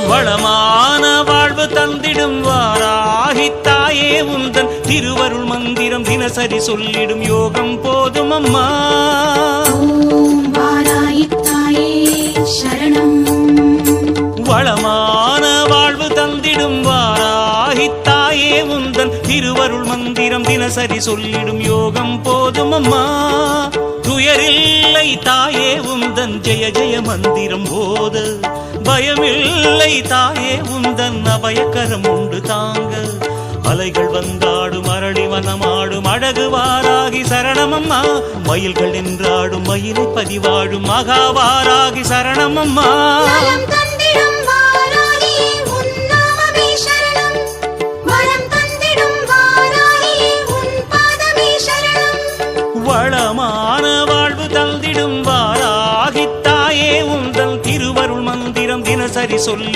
வளமான வாழ்வு தந்திடும் வாராகித்தாயே உந்தன் திருவருள் மந்திரம் தினசரி சொல்லிடும் யோகம் போதும் அம்மா. வாராகித்தாயே சரணம். வளமான வாழ்வு தந்திடும் வாராகித்தாயே உந்தன் திருவருள் மந்திரம் தினசரி சொல்லிடும் யோகம் போதும் அம்மா. துயரில்லை தாயே உந்தன் ஜெய ஜெய மந்திரம் போத, பயமில்லை தாயே உந்தன் அபயக்கரம் உண்டு தாங்க. அலைகள் வந்தாடும் அரளி வனமாடும் அழகு வாராகி சரணமம்மா. மயில்கள் நின்றாடும் மயிலை பதிவாடும் மகாவாராகி சரணமம்மா. வளமான வாழ்வு தந்திடும் வாராகித்தாயே உந்தன் திருவருள் மந்திரம் தினசரி சொல்லி